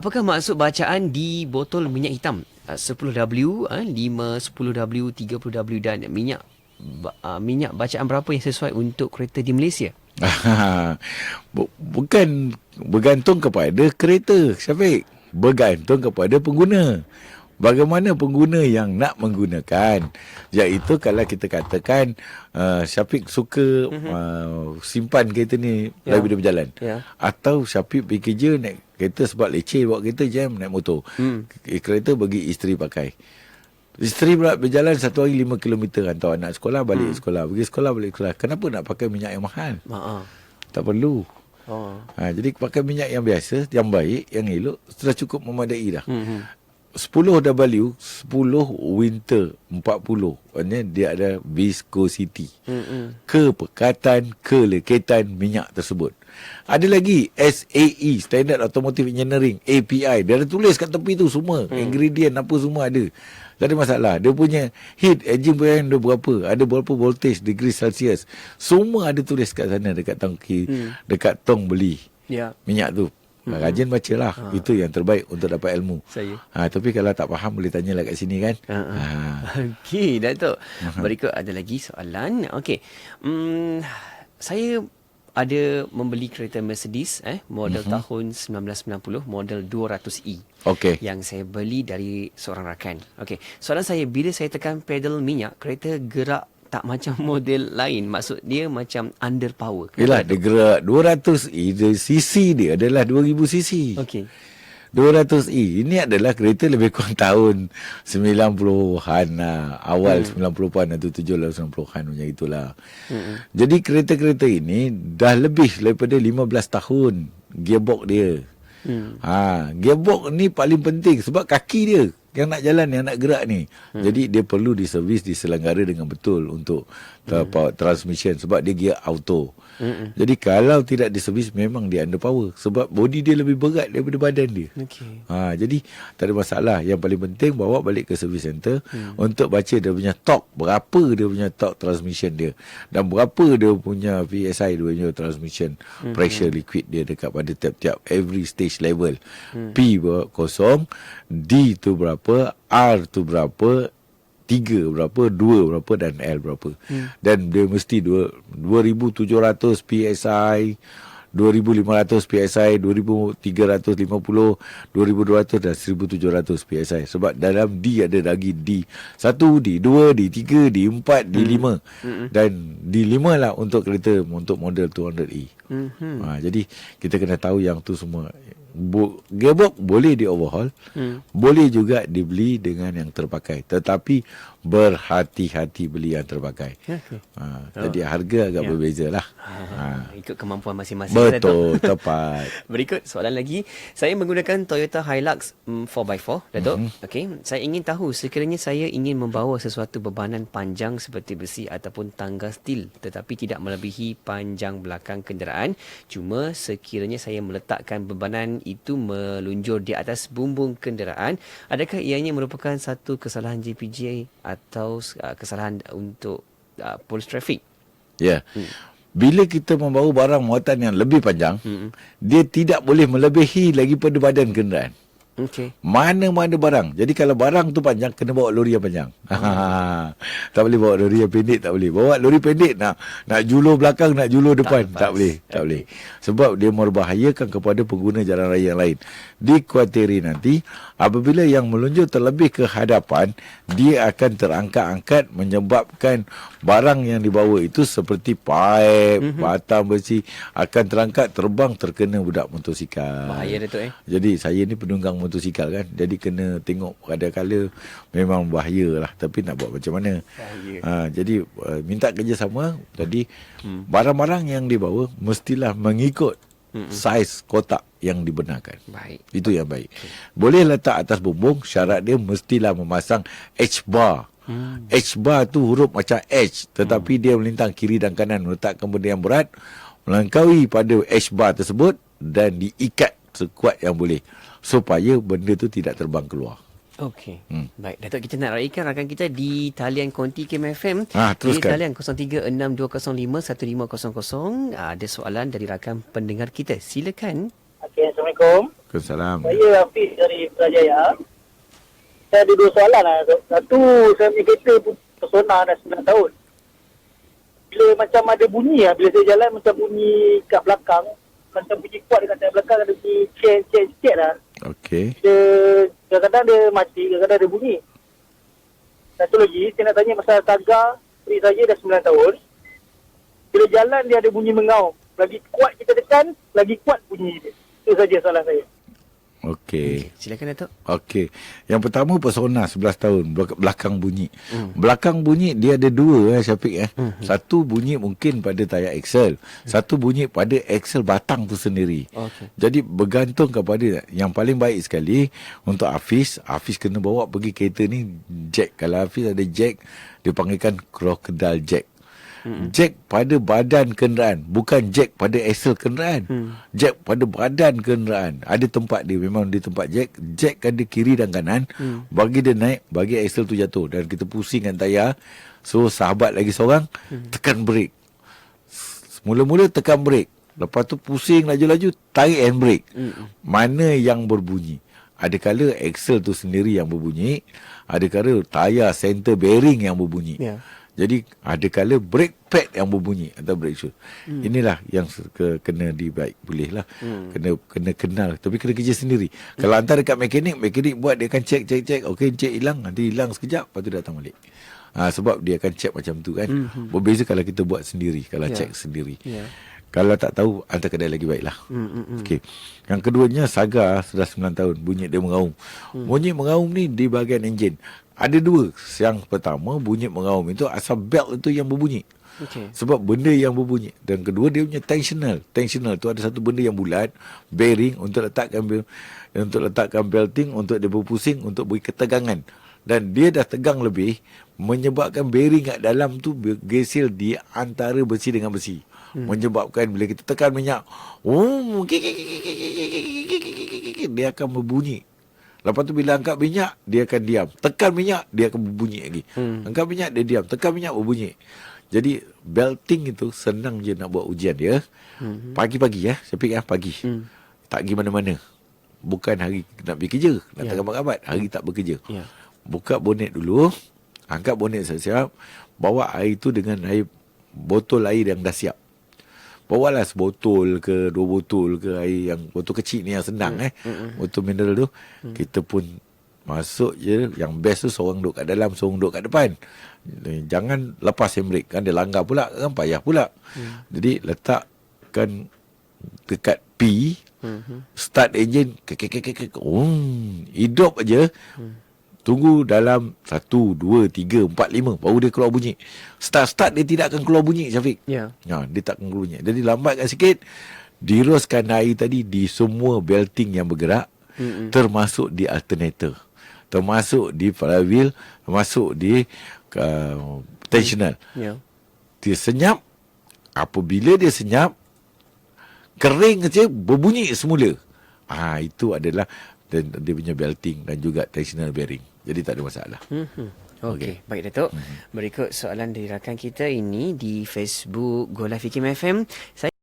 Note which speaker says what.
Speaker 1: Apakah maksud bacaan di botol minyak hitam 10W, 5, 10W, 30W dan minyak bacaan berapa yang sesuai untuk kereta di Malaysia?
Speaker 2: Bukan bergantung kepada kereta, Syafiq. Bergantung kepada pengguna. Bagaimana pengguna yang nak menggunakan. Iaitu kalau kita katakan Syafiq suka simpan kereta ni bila berjalan. Atau Syafiq pergi kerja naik kereta sebab leceh bawa kereta, jam naik motor. Kereta bagi isteri pakai. Isteri pula berjalan satu hari 5 km, hantar anak sekolah, balik sekolah. Pergi sekolah, balik sekolah. Kenapa nak pakai minyak yang mahal? Tak perlu. Jadi pakai minyak yang biasa, yang baik, yang elok, sudah cukup memadai dah. 10W, 10 winter 40. Maksudnya dia ada viscosity. Kepekatan, keleketan minyak tersebut. Ada lagi SAE, Standard Automotive Engineering, API. Dia ada tulis kat tepi tu semua. Ingredient apa semua ada. Tak ada masalah. Dia punya heat, engine point dia berapa. Ada berapa voltage, degree Celsius. Semua ada tulis kat sana dekat tangki, dekat tong beli minyak tu. Rajin bacalah. Itu yang terbaik untuk dapat ilmu. Tapi kalau tak faham boleh tanyalah kat sini kan.
Speaker 1: Okey, Datuk. Berikut ada lagi soalan. Okey. Saya ada membeli kereta Mercedes model tahun 1990, model 200E. Yang saya beli dari seorang rakan. Okey. Soalan saya, bila saya tekan pedal minyak, kereta gerak tak macam model lain. Maksud dia macam underpower.
Speaker 2: Yelah, dia gerak 200E, cc dia adalah 2000 cc.
Speaker 1: Okey.
Speaker 2: 200E ini adalah kereta lebih kurang tahun 90-an lah. Awal 90-an atau 70-an macam itulah. Jadi kereta-kereta ini dah lebih daripada 15 tahun gearbox dia. Gearbox ni paling penting sebab kaki dia yang nak jalan, yang nak gerak ni. Jadi dia perlu diservis, diselenggara dengan betul untuk transmission sebab dia gear auto. Jadi kalau tidak diservis memang dia underpower sebab body dia lebih berat daripada badan dia. Jadi tak ada masalah. Yang paling penting bawa balik ke service center untuk baca dia punya torque, berapa dia punya torque transmission dia dan berapa dia punya PSI, dia punya transmission pressure liquid dia dekat pada tiap-tiap every stage level. P kosong, D tu berapa, R tu berapa, 3 berapa, 2 berapa dan L berapa. Dan dia mesti 2700 PSI, 2500 PSI, 2350, 2200 dan 1700 PSI. Sebab dalam D ada lagi D1, D2, D3, D4, D5. Dan D5 lah untuk kereta untuk model 200E. Jadi kita kena tahu yang tu semua. Gearbox boleh di overhaul, boleh juga dibeli dengan yang terpakai, tetapi berhati-hati beli yang terpakai. Jadi harga agak berbeza lah.
Speaker 1: Ikut kemampuan masing-masing.
Speaker 2: Betul, tepat.
Speaker 1: Berikut soalan lagi. Saya menggunakan Toyota Hilux 4x4, Datuk. Okey, saya ingin tahu sekiranya saya ingin membawa sesuatu bebanan panjang seperti besi ataupun tangga steel, tetapi tidak melebihi panjang belakang kenderaan. Cuma sekiranya saya meletakkan bebanan itu meluncur di atas bumbung kenderaan, adakah ianya merupakan satu kesalahan JPJ atau kesalahan untuk polis trafik?
Speaker 2: Ya. Bila kita membawa barang muatan yang lebih panjang, dia tidak boleh melebihi lagi pada badan kenderaan. Mana-mana barang. Jadi kalau barang tu panjang, kena bawa lori yang panjang. Tak boleh bawa lori yang pendek, tak boleh. Bawa lori pendek nak julur belakang, nak julur depan, tak boleh. Tak boleh. Sebab dia membahayakan kepada pengguna jalan raya yang lain. Dikuatiri nanti apabila yang meluncur terlebih ke hadapan, dia akan terangkat-angkat menyebabkan barang yang dibawa itu seperti paip, batang besi akan terangkat, terbang, terkena budak motosikal.
Speaker 1: Bahaya Datuk
Speaker 2: Jadi saya ni penunggang motosikal kan, jadi kena tengok kadang-kala memang bahaya lah, tapi nak buat macam mana. Jadi minta kerjasama. Jadi barang-barang yang dibawa mestilah mengikut saiz kotak yang dibenarkan. Itu yang baik. Boleh letak atas bumbung, syarat dia mestilah memasang H-bar. H-bar tu huruf macam H, tetapi dia melintang kiri dan kanan, meletakkan benda yang berat melangkaui pada H-bar tersebut dan diikat sekuat yang boleh supaya benda tu tidak terbang keluar.
Speaker 1: Okey. Baik, Datuk, kita nak raikan rakan kita di talian konti KMFM. Di talian 0362051500. Ada soalan dari rakan pendengar kita. Silakan.
Speaker 3: Okey, Assalamualaikum.
Speaker 2: Waalaikumsalam.
Speaker 3: Saya Hafiz dari Putrajaya. Saya ada 2 soalan lah. Satu, saya punya kereta Persona dah 9 tahun. Bila macam ada bunyi lah, bila saya jalan macam bunyi kat belakang, macam bunyi kuat dekat tayar belakang, ada bunyi cek sikit lah.
Speaker 2: Okey.
Speaker 3: Kadang-kadang dia mati, kadang-kadang ada bunyi. Satu lagi, saya nak tanya pasal Targa. Isteri saya dah 9 tahun. Bila jalan dia ada bunyi mengaum. Lagi kuat kita tekan, lagi kuat bunyi dia. Itu saja soalan saya.
Speaker 2: Okey.
Speaker 1: Silakan Datuk.
Speaker 2: Okey. Yang pertama Persona 11 tahun, belakang bunyi. Belakang bunyi dia ada 2 Syafiq . Satu bunyi mungkin pada tayar axle, satu bunyi pada axle batang tu sendiri.
Speaker 1: Okey.
Speaker 2: Jadi bergantung kepada yang paling baik sekali untuk Hafiz kena bawa pergi kereta ni jack. Kalau Hafiz ada jack, dia panggilkan crocodile jack. Jack pada badan kenderaan, bukan jack pada axle kenderaan. Jack pada badan kenderaan. Ada tempat dia, memang di tempat jack. Jack ada kiri dan kanan. Bagi dia naik, bagi axle tu jatuh. Dan kita pusingkan tayar. So sahabat lagi seorang tekan brake. Mula-mula tekan brake, lepas tu pusing laju-laju, tarik handbrake. Mana yang berbunyi? Ada kala axle tu sendiri yang berbunyi, ada kala tayar center bearing yang berbunyi.
Speaker 1: Ya.
Speaker 2: Jadi ada kala brake pad yang berbunyi atau brake shoe. Inilah yang kena dibaik boleh lah. Kena kenal, tapi kena kerja sendiri. Kalau hantar dekat mekanik buat, dia akan check. Okey, check hilang, nanti hilang sekejap, lepas tu datang balik. Sebab dia akan check macam tu kan. Berbeza kalau kita buat sendiri, kalau check sendiri. Kalau tak tahu, hantar kedai lagi baiklah. Okey. Yang keduanya, Saga sudah 9 tahun, bunyi dia mengaum. Bunyi mengaum ni di bahagian enjin. Ada 2. Yang pertama, bunyi mengaum itu asal belt itu yang berbunyi.
Speaker 1: Okey.
Speaker 2: Sebab benda yang berbunyi. Dan kedua, dia punya tensional. Tensional tu ada satu benda yang bulat, bearing untuk letakkan belting, untuk dia berpusing, untuk beri ketegangan. Dan dia dah tegang lebih, menyebabkan bearing kat dalam tu bergesil di antara besi dengan besi. Menyebabkan bila kita tekan minyak, dia akan berbunyi. Lepas tu bila angkat minyak, dia akan diam. Tekan minyak, dia akan berbunyi lagi. Angkat minyak, dia diam. Tekan minyak, berbunyi. Jadi belting itu senang je nak buat ujian dia. Pagi-pagi Syafiq pagi. Tak pergi mana-mana. Bukan hari nak pergi kerja, nak tergambat-gambat. Hari tak bekerja. Buka bonet dulu, angkat bonet siap-siap, bawa air tu dengan botol air yang dah siap. Bawalah sebotol ke 2 botol ke air yang botol kecil ni yang senang botol mineral tu. Kita pun masuk je. Yang best tu seorang duduk kat dalam, seorang duduk kat depan. Jangan lepas handbrake, kan dia langgar pula, kan payah pula. Jadi letakkan dekat P, start engine, hidup aja. Tunggu dalam 1, 2, 3, 4, 5 baru dia keluar bunyi. Start dia tidak akan keluar bunyi, Syafiq. Dia tak akan keluar bunyi. Jadi lambatkan sikit, diroskan air tadi di semua belting yang bergerak, termasuk di alternator, termasuk di flywheel, termasuk di tensional. Dia senyap. Apabila dia senyap, kering saja, berbunyi semula. Itu adalah dia punya belting dan juga tensional bearing. Jadi tak ada masalah.
Speaker 1: Okey, baik Datuk. Berikut soalan dari rakan kita ini di Facebook Go Live FM.